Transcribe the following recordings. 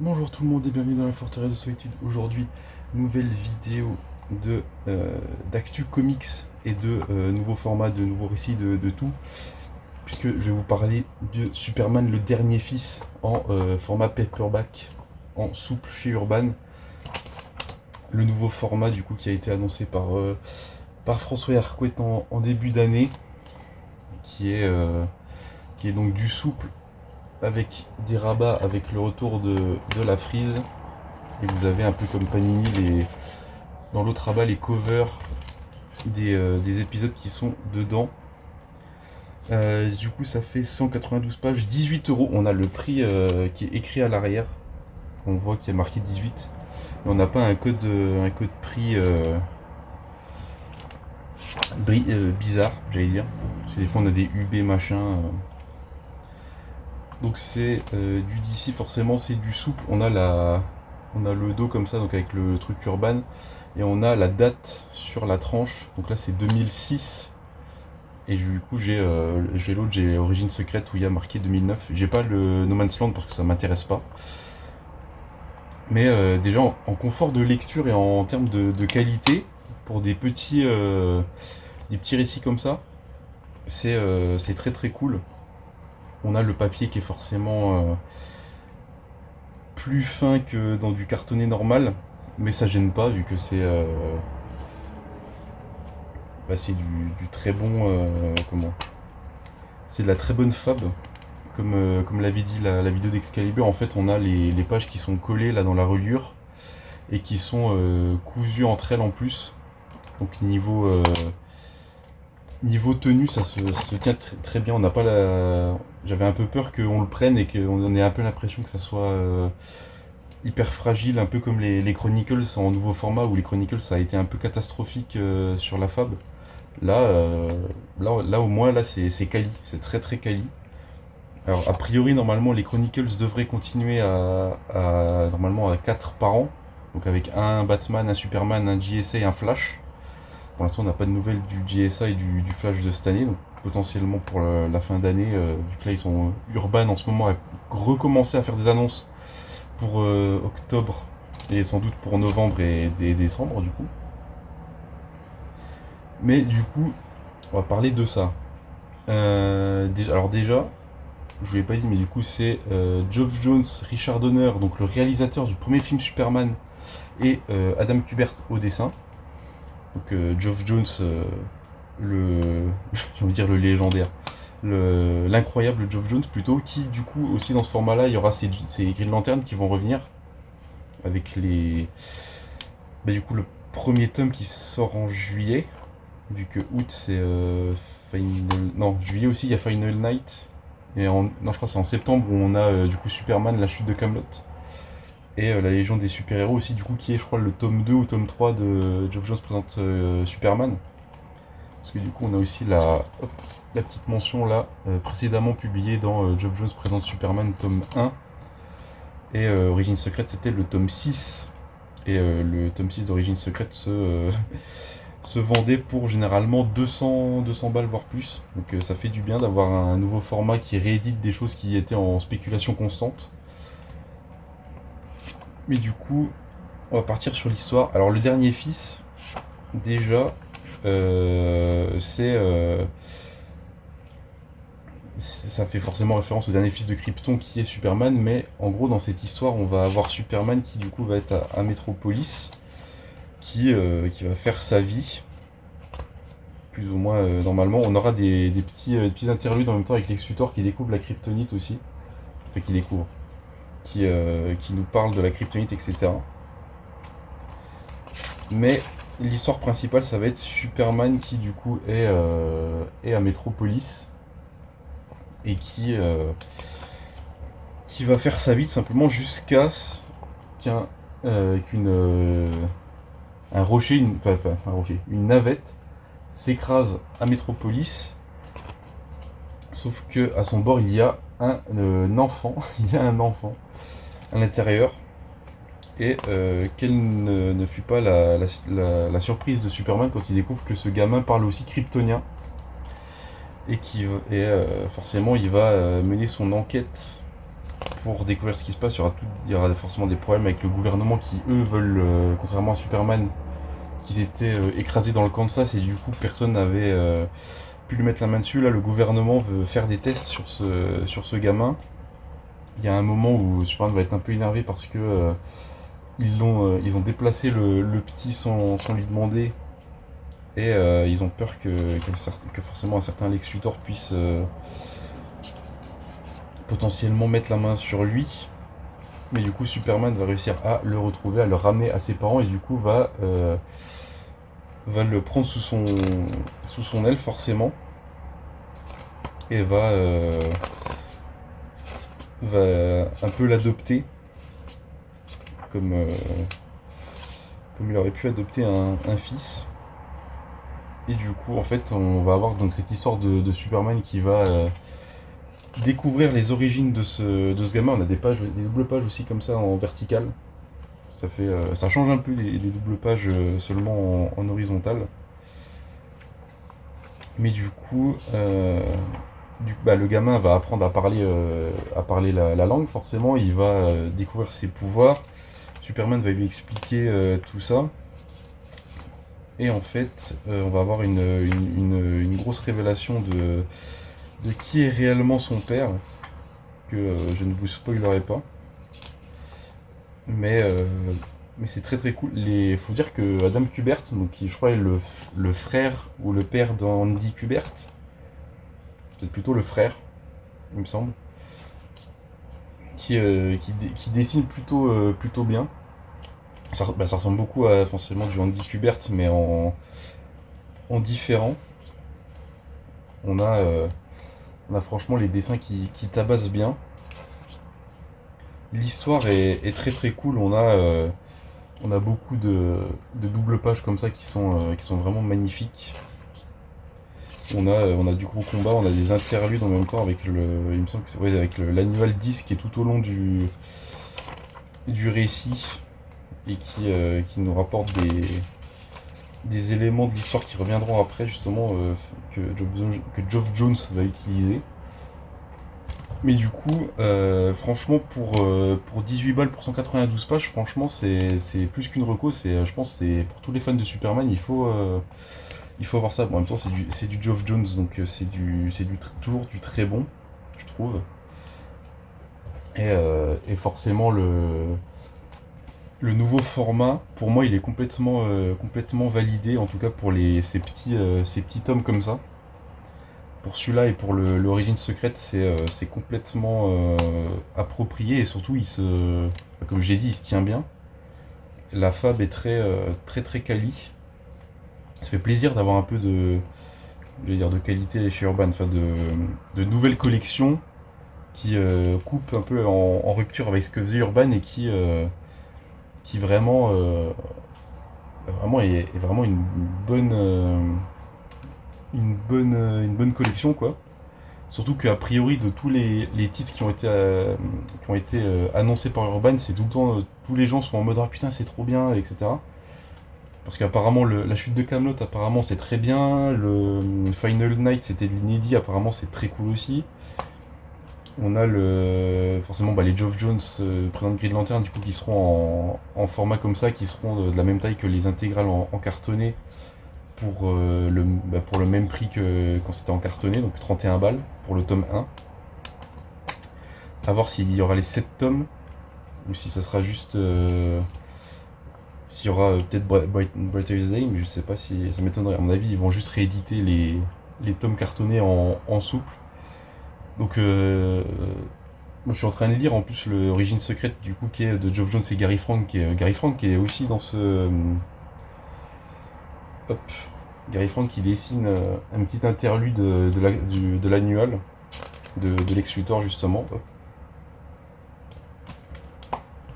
Bonjour tout le monde et bienvenue dans la forteresse de solitude. Aujourd'hui, nouvelle vidéo de d'actu comics et de nouveaux formats, de nouveaux récits, de tout. Puisque je vais vous parler de Superman le dernier fils en format paperback, en souple chez Urban. Le nouveau format du coup qui a été annoncé par François Hercouet en début d'année, qui est donc du souple avec des rabats, avec le retour de la frise. Et vous avez un peu comme Panini dans l'autre rabat les covers des épisodes qui sont dedans. Du coup ça fait 192 pages, 18 euros. On a le prix qui est écrit à l'arrière. On voit qu'il y a marqué 18. Mais on n'a pas un code prix bizarre, j'allais dire. Parce que des fois on a des UB machin. Donc c'est du DC forcément, c'est du souple. On a le dos comme ça, donc avec le truc Urban. Et on a la date sur la tranche. Donc là c'est 2006. Et du coup j'ai Origine Secrète où il y a marqué 2009. J'ai pas le No Man's Land parce que ça m'intéresse pas. Mais déjà en confort de lecture et en termes de qualité, pour des petits récits comme ça, c'est très très cool. On a le papier qui est forcément plus fin que dans du cartonné normal, mais ça gêne pas vu que c'est du très bon comment c'est de la très bonne fab comme l'avait dit la vidéo d'Excalibur. En fait on a les pages qui sont collées là dans la reliure et qui sont cousues entre elles en plus, donc niveau tenue ça se tient très bien. On n'a pas la J'avais un peu peur qu'on le prenne et qu'on ait un peu l'impression que ça soit hyper fragile, un peu comme les Chronicles en nouveau format, où les Chronicles ça a été un peu catastrophique sur la fab. Là, là au moins là c'est quali, c'est très très quali. Alors a priori normalement les Chronicles devraient continuer normalement à 4 par an, donc avec un Batman, un Superman, un JSA et un Flash. Pour l'instant on n'a pas de nouvelles du JSA et du Flash de cette année, donc potentiellement pour la fin d'année, vu que là ils sont Urban en ce moment à recommencer à faire des annonces pour octobre et sans doute pour novembre et décembre du coup. Mais du coup, on va parler de ça. Alors déjà, je vous l'ai pas dit, mais du coup c'est Geoff Jones, Richard Donner, donc le réalisateur du premier film Superman, et Adam Kubert au dessin. Donc Geoff Jones, j'ai envie de dire le légendaire, l'incroyable Geoff Jones plutôt, qui du coup aussi dans ce format-là, il y aura ces Green Lantern qui vont revenir avec du coup le premier tome qui sort en juillet, vu que août c'est non, juillet aussi il y a Final Night. Non, je crois que c'est en septembre où on a du coup Superman, la chute de Camelot. Et la Légion des super-héros aussi, du coup, qui est, je crois, le tome 2 ou tome 3 de Geoff Jones présente Superman. Parce que du coup, on a aussi la petite mention là, précédemment publiée dans Geoff Jones présente Superman, tome 1. Et Origine Secrète, c'était le tome 6. Et le tome 6 d'Origine Secrète se vendait pour généralement 200 balles, voire plus. Donc ça fait du bien d'avoir un nouveau format qui réédite des choses qui étaient en spéculation constante. Mais du coup, on va partir sur l'histoire. Alors le dernier fils, déjà, ça fait forcément référence au dernier fils de Krypton qui est Superman, mais en gros dans cette histoire on va avoir Superman qui du coup va être à Metropolis, qui va faire sa vie, plus ou moins normalement. On aura des petits interludes en même temps avec Lex Luthor qui découvre la kryptonite aussi, enfin qui nous parle de la kryptonite, etc. Mais l'histoire principale ça va être Superman qui du coup est à Metropolis et qui va faire sa vie tout simplement jusqu'à un rocher, une navette s'écrase à Metropolis, sauf que à son bord il y a un enfant, il y a un enfant à l'intérieur, et quelle ne fut pas la surprise de Superman quand il découvre que ce gamin parle aussi kryptonien, et forcément il va mener son enquête pour découvrir ce qui se passe. Il y aura forcément des problèmes avec le gouvernement qui, eux, veulent, contrairement à Superman, qu'ils étaient écrasés dans le Kansas et du coup personne n'avait pu lui mettre la main dessus. Là, le gouvernement veut faire des tests sur ce gamin. Il y a un moment où Superman va être un peu énervé parce que ils ont déplacé le petit sans lui demander et ils ont peur que forcément un certain Lex Luthor puisse potentiellement mettre la main sur lui. Mais du coup, Superman va réussir à le retrouver, à le ramener à ses parents et du coup va le prendre sous son aile forcément et va un peu l'adopter comme il aurait pu adopter un fils. Et du coup, en fait, on va avoir donc cette histoire de Superman qui va découvrir les origines de ce gamin. On a des doubles pages aussi comme ça en vertical. Ça change un peu des doubles pages seulement en horizontal. Mais du coup, le gamin va apprendre à parler la langue, forcément. Il va découvrir ses pouvoirs. Superman va lui expliquer tout ça. Et en fait, on va avoir une grosse révélation de qui est réellement son père, que je ne vous spoilerai pas. Mais c'est très très cool. Faut dire que Adam Kubert, donc qui je crois est le frère ou le père d'Andy Kubert, peut-être plutôt le frère, il me semble, qui dessine plutôt bien. Ça ressemble beaucoup à forcément du Andy Kubert, mais en différent. On a franchement les dessins qui tabassent bien. L'histoire est très très cool. On a beaucoup de doubles pages comme ça qui sont vraiment magnifiques. On a du gros combat, on a des interludes en même temps avec il me semble que c'est avec l'annual 10 qui est tout au long du récit et qui nous rapporte des éléments de l'histoire qui reviendront après justement que Geoff Jones va utiliser. Mais du coup, franchement, pour 18 balles pour 192 pages, franchement, c'est plus qu'une reco. Je pense que c'est pour tous les fans de Superman, il faut avoir ça. Bon, en même temps, c'est du Geoff Jones, donc toujours du très bon, je trouve. Et forcément, le nouveau format, pour moi, il est complètement validé, en tout cas pour ces petits tomes comme ça. Pour celui-là et pour l'origine secrète, c'est complètement approprié et surtout, comme je l'ai dit, il se tient bien. La fab est très très quali. Ça fait plaisir d'avoir un peu de qualité chez Urban, enfin de nouvelles collections qui coupent un peu en rupture avec ce que faisait Urban et qui vraiment est vraiment une bonne collection, quoi. Surtout qu'a priori de tous les titres qui ont été annoncés par Urban, c'est tout le temps tous les gens sont en mode ah putain c'est trop bien, etc. Parce qu'apparemment la chute de Camelot apparemment c'est très bien, le Final Night c'était de l'inédit, apparemment c'est très cool aussi. On a forcément les Geoff Jones présents de Green Lantern du coup qui seront en format comme ça, qui seront de la même taille que les intégrales en cartonné pour le même prix que quand c'était en cartonné, donc 31 balles pour le tome 1. A voir s'il y aura les 7 tomes ou si ça sera juste s'il y aura peut-être Brighter Day, mais je sais pas si ça m'étonnerait. À mon avis, ils vont juste rééditer les tomes cartonnés en souple. Donc moi je suis en train de lire en plus l'origine secrète du coup qui est de Geoff Jones et Gary Frank, qui est aussi dans ce Gary Frank qui dessine un petit interlude de l'annual de Lex Luthor justement.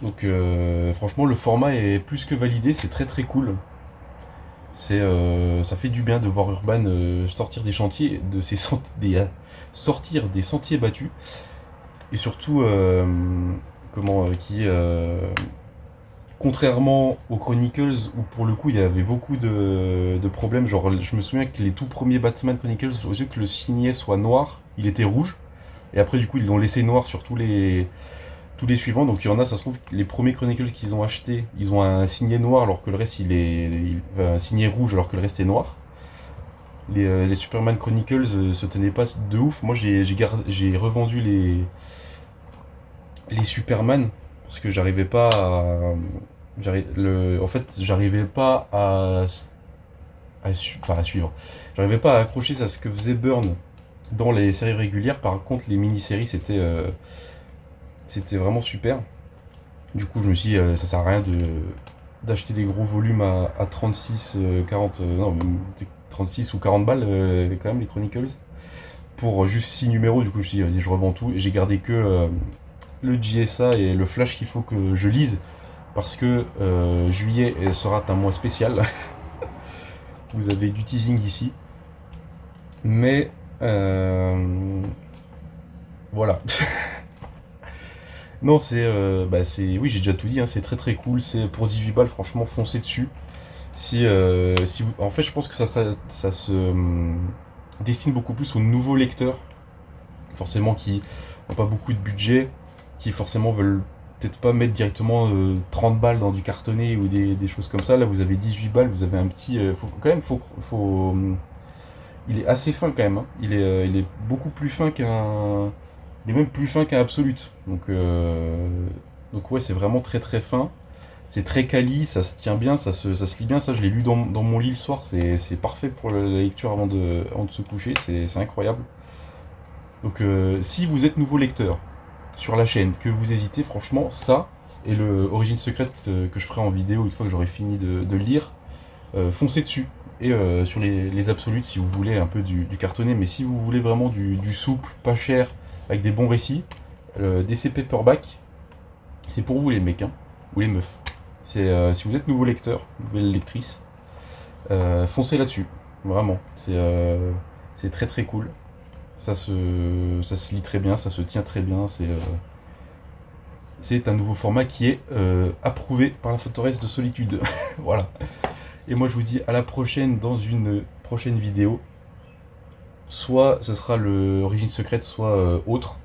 Donc franchement le format est plus que validé, c'est très très cool. Ça fait du bien de voir Urban sortir des chantiers, sortir des sentiers battus, et surtout contrairement aux Chronicles où pour le coup il y avait beaucoup de problèmes, genre je me souviens que les tout premiers Batman Chronicles, au lieu que le signet soit noir, il était rouge, et après du coup ils l'ont laissé noir sur tous les tous les suivants. Donc il y en a, ça se trouve, les premiers Chronicles qu'ils ont achetés, ils ont un signet noir alors que le reste un signet rouge alors que le reste est noir. Les Superman Chronicles se tenaient pas de ouf. Moi j'ai revendu les Superman parce que j'arrivais pas à. En fait, j'arrivais pas à suivre. J'arrivais pas à accrocher à ce que faisait Burn dans les séries régulières. Par contre, les mini-séries, c'était vraiment super. Du coup, je me suis dit, ça sert à rien d'acheter des gros volumes à 36, 40, non, même 36 ou 40 balles, quand même, les Chronicles, pour juste 6 numéros. Du coup, je me suis dit, vas-y, je revends tout. Et j'ai gardé que le JSA et le Flash qu'il faut que je lise, parce que juillet sera un mois spécial. Vous avez du teasing ici. Mais voilà. Non, oui, j'ai déjà tout dit, hein, c'est très très cool. C'est pour 18 balles, franchement, foncez dessus. Si vous, en fait, je pense que ça se destine beaucoup plus aux nouveaux lecteurs, forcément qui n'ont pas beaucoup de budget, qui forcément veulent peut-être pas mettre directement 30 balles dans du cartonné ou des choses comme ça. Là, vous avez 18 balles, vous avez un petit. Quand même, il est assez fin quand même, hein. Il est beaucoup plus fin qu'un. Il est même plus fin qu'un Absolute. Donc ouais, c'est vraiment très très fin. C'est très quali, ça se tient bien, ça se lit bien. Ça, je l'ai lu dans mon lit le soir. C'est parfait pour la lecture avant de se coucher. C'est incroyable. Donc si vous êtes nouveau lecteur sur la chaîne, que vous hésitez, franchement, ça et le Origine secrète que je ferai en vidéo une fois que j'aurai fini de le lire, foncez dessus. Et sur les absolutes, si vous voulez un peu du cartonné, mais si vous voulez vraiment du souple, pas cher, avec des bons récits, DC Paperback, c'est pour vous les mecs, hein, ou les meufs. Si vous êtes nouveau lecteur, nouvelle lectrice, foncez là-dessus, vraiment. C'est très très cool. Ça se lit très bien, ça se tient très bien. C'est un nouveau format qui est approuvé par la forteresse de solitude. Voilà. Et moi je vous dis à la prochaine dans une prochaine vidéo. Soit ce sera le Origine secrète, soit autre.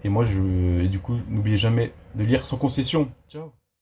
Et du coup, n'oubliez jamais de lire sans concession. Ciao.